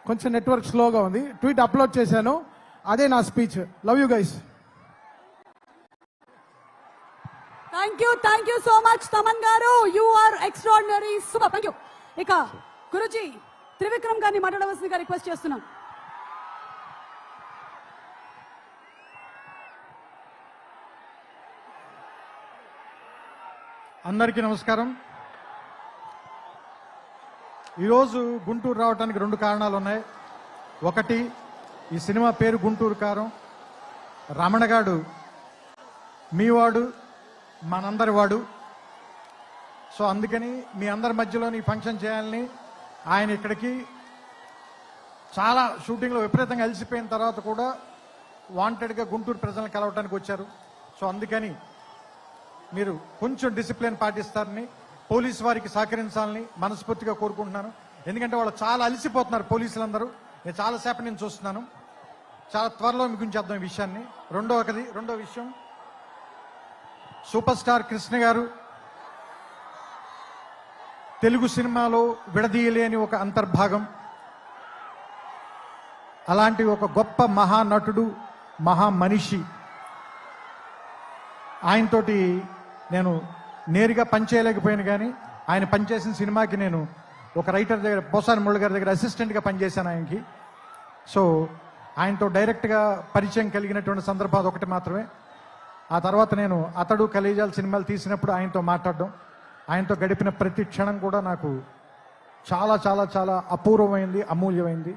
కొంచెం నెట్వర్క్ స్లోగా ఉంది. ట్వీట్ అప్లోడ్ చేశాను, అదే నా speech. Love you guys. Thank you so much Thaman గారు. You are extraordinary, super. Thank you. ఇక గురుజీ త్రివిక్రమ్ గారిని మాట్లాడవలసిందిగా రిక్వెస్ట్ చేస్తున్నాం. అందరికీ నమస్కారం. ఈరోజు గుంటూరు రావడానికి 2 కారణాలు ఉన్నాయి. ఒకటి, ఈ సినిమా పేరు గుంటూరు కారం. రమణగాడు మీవాడు, మనందరి వాడు. సో అందుకని మీ అందరి మధ్యలోని ఫంక్షన్ చేయాలని ఆయన ఇక్కడికి చాలా షూటింగ్లో విపరీతంగా అలసిపోయిన తర్వాత కూడా వాంటెడ్గా గుంటూరు ప్రజలను కలవటానికి వచ్చారు. సో అందుకని మీరు కొంచెం డిసిప్లిన్ పాటిస్తారని, పోలీసు వారికి సహకరించాలని మనస్ఫూర్తిగా కోరుకుంటున్నాను. ఎందుకంటే వాళ్ళు చాలా అలసిపోతున్నారు పోలీసులందరూ. నేను చాలాసేపటి నుంచి చూస్తున్నాను. చాలా త్వరలో మీకు చేద్దాం ఈ విషయాన్ని. రెండో విషయం, సూపర్ స్టార్ కృష్ణ గారు తెలుగు సినిమాలో విడదీయలేని ఒక అంతర్భాగం. అలాంటి ఒక గొప్ప మహానటుడు, మహా మనిషి. ఆయనతోటి నేను నేరుగా పనిచేయలేకపోయాను, కానీ ఆయన పనిచేసిన సినిమాకి నేను ఒక రైటర్ దగ్గర, పోసాని మురళి గారి దగ్గర అసిస్టెంట్గా పనిచేశాను ఆయనకి. సో ఆయనతో డైరెక్ట్గా పరిచయం కలిగినటువంటి సందర్భాలు ఒకటి మాత్రమే. ఆ తర్వాత నేను అతడు, కలేజాల సినిమాలు తీసినప్పుడు ఆయనతో మాట్లాడడం, ఆయనతో గడిపిన ప్రతి క్షణం కూడా నాకు చాలా చాలా చాలా అపూర్వమైంది, అమూల్యమైంది.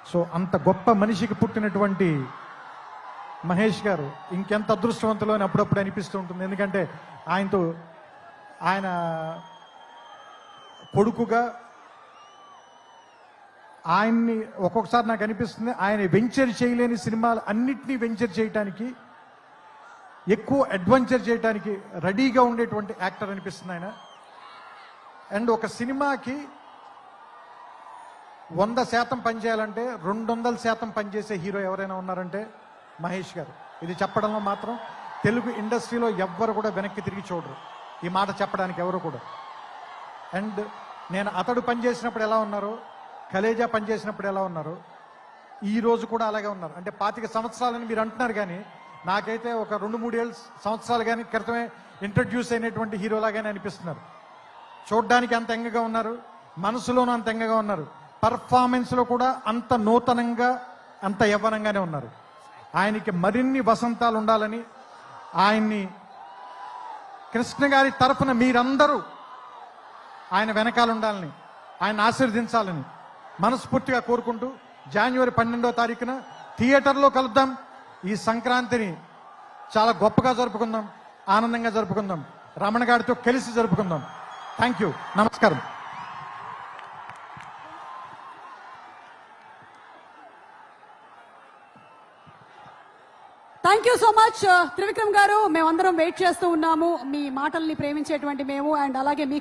సో అంత గొప్ప మనిషికి పుట్టినటువంటి మహేష్ గారు ఇంకెంత అదృష్టవంతులు అని అప్పుడప్పుడు అనిపిస్తూ ఉంటుంది. ఎందుకంటే ఆయన కొడుకుగా ఆయన్ని ఒక్కొక్కసారి నాకు అనిపిస్తుంది, ఆయన వెంచర్ చేయలేని సినిమాలు అన్నిటినీ వెంచర్ చేయటానికి, ఎక్కువ అడ్వెంచర్ చేయడానికి రెడీగా ఉండేటువంటి యాక్టర్ అనిపిస్తుంది ఆయన. అండ్ ఒక సినిమాకి 100% పనిచేయాలంటే 200% పనిచేసే హీరో ఎవరైనా ఉన్నారంటే మహేష్ గారు. ఇది చెప్పడంలో మాత్రం తెలుగు ఇండస్ట్రీలో ఎవ్వరు కూడా వెనక్కి తిరిగి చూడరు, ఈ మాట చెప్పడానికి ఎవరు కూడా. అండ్ నేను అతడు పనిచేసినప్పుడు ఎలా ఉన్నారో, కలేజా పనిచేసినప్పుడు ఎలా ఉన్నారో, ఈ రోజు కూడా అలాగే ఉన్నారు. అంటే 25 సంవత్సరాలని మీరు అంటున్నారు, కానీ నాకైతే ఒక 2-3 సంవత్సరాలు కానీ క్రితమే ఇంట్రడ్యూస్ అయినటువంటి హీరోలాగానే అనిపిస్తున్నారు. చూడ్డానికి అంత ఎంగగా ఉన్నారు, మనసులోనూ అంత ఎంగగా ఉన్నారు, పర్ఫార్మెన్స్లో కూడా అంత నూతనంగా, అంత యవ్వనంగానే ఉన్నారు. ఆయనకి మరిన్ని వసంతాలు ఉండాలని, ఆయన్ని కృష్ణ గారి తరఫున మీరందరూ ఆయన వెనకాల ఉండాలని, ఆయన ఆశీర్వదించాలని మనస్ఫూర్తిగా కోరుకుంటూ, జనవరి 12వ తారీఖున థియేటర్లో కలుద్దాం. ఈ సంక్రాంతిని చాలా గొప్పగా జరుపుకుందాం, ఆనందంగా జరుపుకుందాం, రమణ గారితో కలిసి జరుపుకుందాం. థ్యాంక్ యూ, నమస్కారం. Thank you so much Trivikram గారు. మేమందరం వెయిట్ చేస్తూ ఉన్నాము మీ మాటల్ని ప్రేమించేటువంటి మేము, అండ్ అలాగే మీ